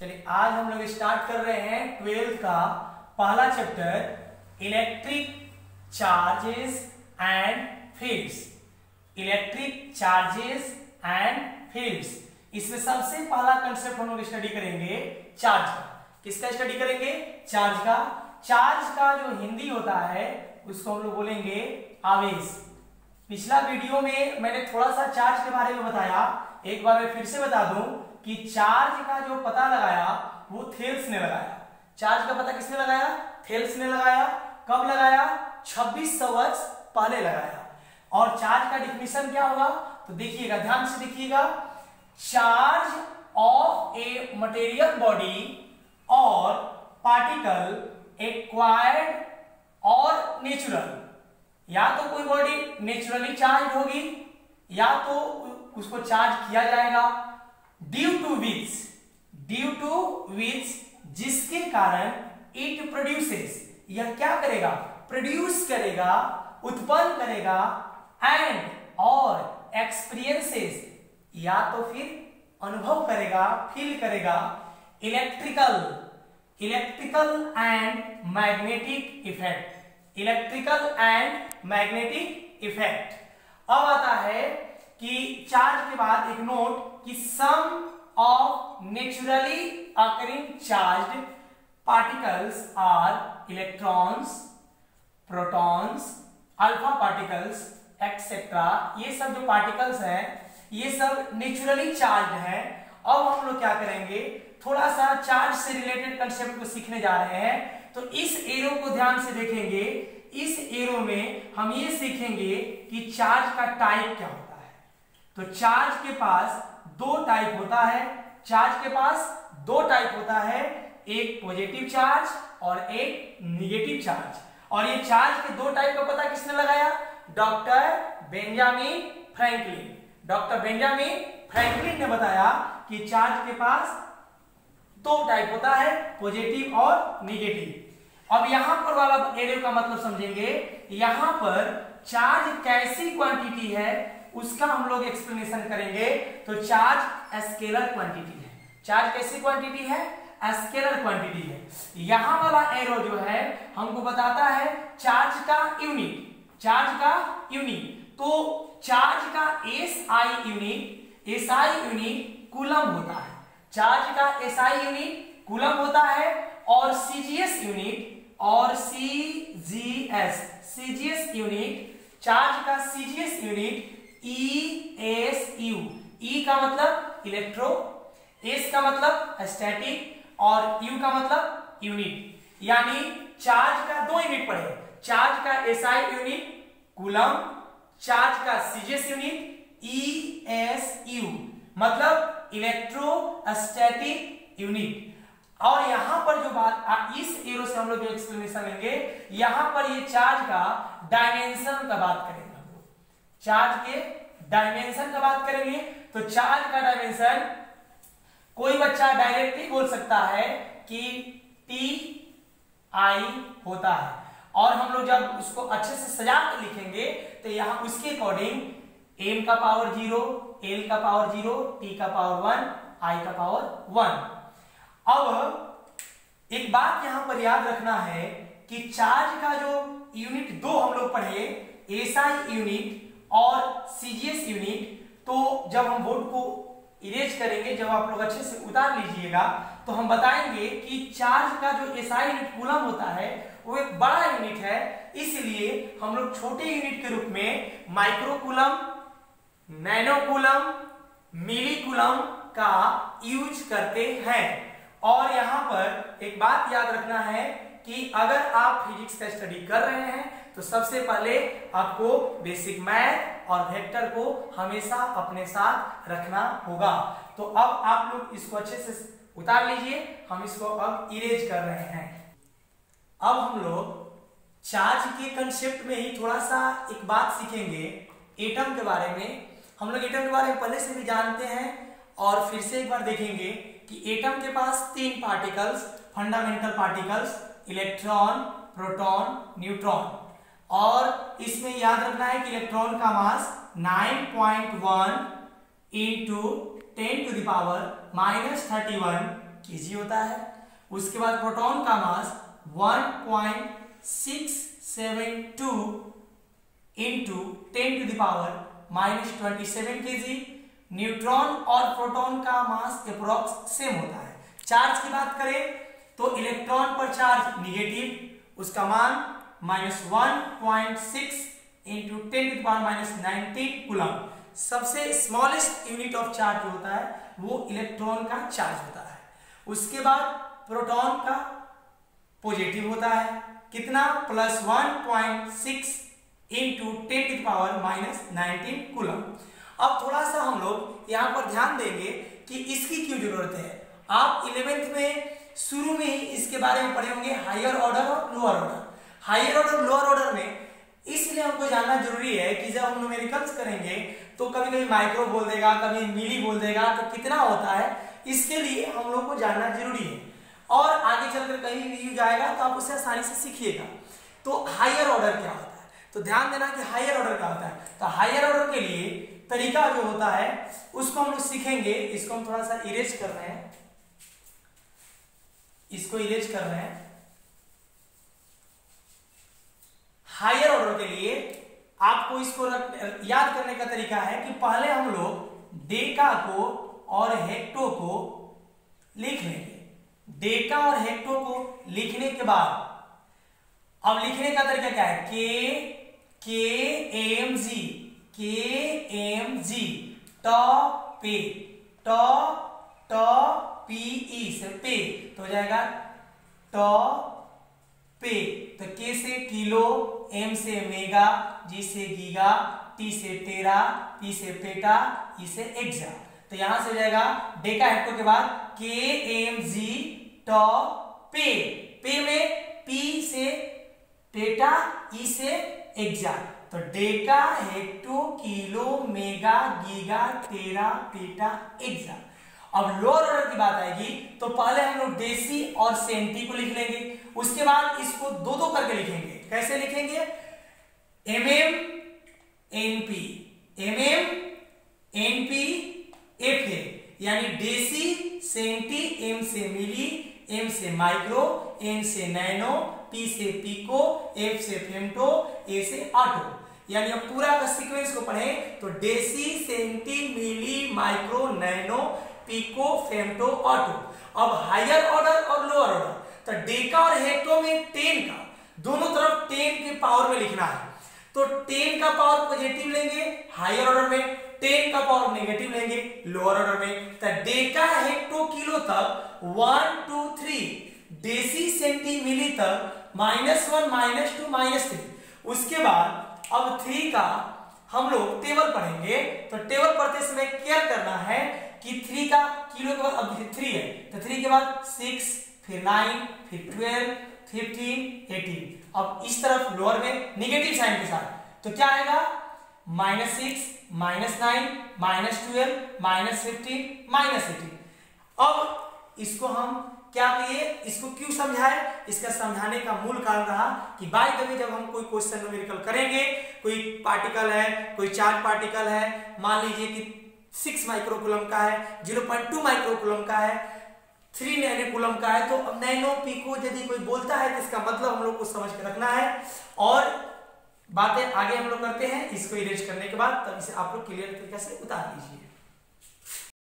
चलिए आज हम लोग स्टार्ट कर रहे हैं 12th का पहला chapter electric charges and fields. Electric charges and fields, इसमें सबसे पहला कंसेप्ट हम लोग स्टडी करेंगे चार्ज का। किसका स्टडी करेंगे? चार्ज का। चार्ज का जो हिंदी होता है उसको हम लोग बोलेंगे आवेश। पिछला वीडियो में मैंने थोड़ा सा चार्ज के बारे में बताया, एक बार मैं फिर से बता दूं कि चार्ज का जो पता लगाया वो थेल्स ने लगाया। चार्ज का पता किसने लगाया? थेल्स ने लगाया। कब लगाया? 2600 वर्ष पहले लगाया। और चार्ज का डिफिनेशन क्या होगा तो देखिएगा, ध्यान से देखिएगा। Charge of a material body और पार्टिकल एक्वायर्ड और नेचुरल, या तो कोई बॉडी नेचुरली चार्ज होगी या तो उसको चार्ज किया जाएगा ड्यू टू विच जिसके कारण इट प्रोड्यूसेस, यह क्या करेगा? प्रोड्यूस करेगा, उत्पन्न करेगा, एंड और एक्सपीरियंसेस, या तो फिर अनुभव करेगा, फील करेगा, electrical and magnetic effect. Electrical and magnetic effect. अब आता है कि चार्ज के बाद एक नोट कि some of naturally occurring charged particles are electrons, protons, alpha particles etcetera. ये सब जो पार्टिकल्स हैं ये सब नेचुरली चार्ज हैं। अब हम लोग क्या करेंगे, थोड़ा सा चार्ज से रिलेटेड कंसेप्ट को सीखने जा रहे हैं। तो इस एरो को ध्यान से देखेंगे। इस एरो में हम ये सीखेंगे कि चार्ज का टाइप क्या होता है। तो चार्ज के पास दो टाइप होता है। चार्ज के पास दो टाइप होता है, एक पॉजिटिव चार्ज और एक निगेटिव चार्ज। और ये चार्ज के दो टाइप का पता किसने लगाया? Doctor Benjamin Franklin. Doctor Benjamin Franklin ने बताया कि चार्ज के पास दो टाइप होता है, पॉजिटिव और निगेटिव। अब यहां पर वाला एरो का मतलब समझेंगे। यहां पर चार्ज कैसी क्वांटिटी है उसका हम लोग एक्सप्लेनेशन करेंगे। तो चार्ज स्केलर क्वांटिटी है। चार्ज कैसी क्वांटिटी है? स्केलर क्वांटिटी है। यहां वाला एरो जो है हमको बताता है चार्ज का यूनिट। चार्ज का यूनिट, तो चार्ज का एसआई यूनिट कूलम होता है। चार्ज का एसआई यूनिट कूलम होता है और CGS unit CGS unit, charge का सीजीएस यूनिट ESU। E का मतलब इलेक्ट्रो, S का मतलब स्टैटिक और U का मतलब यूनिट। यानी चार्ज का दो यूनिट पढ़े, चार्ज का एसआई यूनिट कूलम, चार्ज का सीजीएस यूनिट ESU मतलब इलेक्ट्रोस्टैटिक यूनिट। और यहां पर जो बात, इस एरो से हम लोग जो एक्सप्लेनेशन लेंगे, यहां पर ये चार्ज का डायमेंशन का बात करेंगे। हम लोग चार्ज के डायमेंशन का बात करेंगे। तो चार्ज का डायमेंशन कोई बच्चा डायरेक्टली बोल सकता है कि TI होता है, और हम लोग जब उसको अच्छे से सजा कर लिखेंगे तो यहां उसके अकॉर्डिंग m का पावर 0, l का पावर 0, t का पावर 1, i का पावर 1। अब एक बात यहां पर याद रखना है कि चार्ज का जो यूनिट दो हम लोग पढ़े, एसआई यूनिट और सीजीएस यूनिट। तो जब हम बोर्ड को इरेज करेंगे, जब आप लोग अच्छे से उतार लीजिएगा तो हम बताएंगे कि चार्ज का जो एसआई यूनिट कूलम होता है वो एक बड़ा यूनिट है, इसलिए हम लोग छोटे यूनिट के रूप में माइक्रो कूलम, नैनो कूलम, मिली कूलम का यूज करते हैं। और यहां पर एक बात याद रखना है कि अगर आप फिजिक्स का स्टडी कर रहे हैं तो सबसे पहले आपको बेसिक मैथ और वेक्टर को हमेशा अपने साथ रखना होगा। तो अब आप लोग इसको अच्छे से उतार लीजिए, हम इसको अब इरेज कर रहे हैं। अब हम लोग चार्ज के कंसेप्ट में ही थोड़ा सा एक बात सीखेंगे एटम के बारे में। हम लोग एटम के बारे में पहले से भी जानते हैं और फिर से एक बार देखेंगे कि एटम के पास तीन particles, fundamental particles, electron, proton, neutron. और इसमें याद रखना है कि इलेक्ट्रॉन का मास 9.1 × 10⁻⁻31 केजी होता है। उसके बाद प्रोटॉन का मास 1.672 इंटू 10⁻⁻27 केजी। न्यूट्रॉन और प्रोटॉन का मास अप्रोक्स सेम होता है। चार्ज की बात करें तो इलेक्ट्रॉन पर चार्ज निगेटिव, उसका मान -1.6 इंटू 10⁻⁻19 कूलम। सबसे स्मॉलेस्ट यूनिट ऑफ चार्ज जो होता है वो इलेक्ट्रॉन का चार्ज होता है। उसके बाद प्रोटॉन का पॉजिटिव होता है, कितना, +1.6 इंटू 10⁻⁻19 कूलम। अब थोड़ा सा हम लोग यहाँ पर ध्यान देंगे कि इसकी क्यों जरूरत है। आप 11th में शुरू में ही इसके बारे में पढ़े होंगे, हायर ऑर्डर और lower order. Higher order lower order में इसलिए हमको जानना जरूरी है कि जब हम न्यूमेरिकल्स करेंगे तो कभी कभी माइक्रो बोल देगा, कभी मिली बोल देगा, तो कितना होता है इसके लिए हम लोग को जानना जरूरी है। और आगे चलकर कहीं भी जाएगा तो आप उसे आसानी से सीखिएगा। तो हायर ऑर्डर क्या होता है, तो ध्यान देना कि हायर ऑर्डर क्या होता है। तो हायर ऑर्डर के लिए तरीका जो होता है उसको हम लोग सीखेंगे। इसको हम थोड़ा सा इरेज कर रहे हैं, इसको इरेज कर रहे हैं। हायर ऑर्डर के लिए आपको इसको याद करने का तरीका है कि पहले हम लोग डेका को और हेक्टो को लिख लेंगे। डेका और हेक्टो को लिखने के बाद अब लिखने का तरीका क्या है, के एम जी पी से पे तो हो जाएगा पे। तो के से किलो, एम से मेगा, जी से गीगा, टी से टेरा, पी से पेटा, ई से एक्सा। तो यहां से हो जाएगा डेका हेक्टो के बाद के एम जी पे। पे में पी से पेटा, ई से एक्सा। तो deca hecto kilo mega giga tera peta exa. अब लोअर ऑर्डर की बात आएगी तो पहले हम लोग डेसी और सेंटी को लिख लेंगे। उसके बाद इसको दो दो करके लिखेंगे। कैसे लिखेंगे, MM NP, MM NP FA, यानी डेसी सेंटी, एम से मिली, एम से माइक्रो, एन से नैनो, पी से पिको, एफ से फेम्टो, ए से ऑटो। यानी अब पूरा का सीक्वेंस को पढ़ें तो deci centi milli micro nano pico femto atto. अब हायर ऑर्डर और लोअर ऑर्डर, तो डेका और हेक्टो में 10 का दोनों तरफ 10 के पावर में लिखना है। तो 10 का पावर पॉजिटिव लेंगे हायर ऑर्डर में, 10 का पावर नेगेटिव लेंगे लोअर ऑर्डर में। तो डेका हेक्टो किलो तक 1 2 3, डेसी सेंटी मिली तक -1 -2 -3। उसके बाद अब 3 का हम लोग टेबल पढ़ेंगे। तो टेबल पढ़ते समय केयर करना है कि 3 का किलो के बाद अब 3 है तो 3 के बाद 6, फिर 9, फिर 12, 15, 18। अब इस तरफ लोअर में निगेटिव साइन के साथ तो क्या आएगा, -6, -9, -12, -15, -18। अब इसको हम क्या किए, इसको क्यों समझाए, इसका समझाने का मूल कारण रहा कि बाय द वे जब हम कोई क्वेश्चन न्यूमेरिकल करेंगे, कोई पार्टिकल है, कोई चार्ज पार्टिकल है, मान लीजिए कि 6 माइक्रोकूलम का है, 0.2 माइक्रोकूलम का है, 3 नैनोकूलम का है, तो अब नैनो पिको यदि कोई बोलता है तो इसका मतलब हम लोग को समझ के रखना है। और बातें आगे हम लोग करते हैं, इसको इरेज करने के बाद तब इसे आप लोग क्लियर तरीके से उतार लीजिए।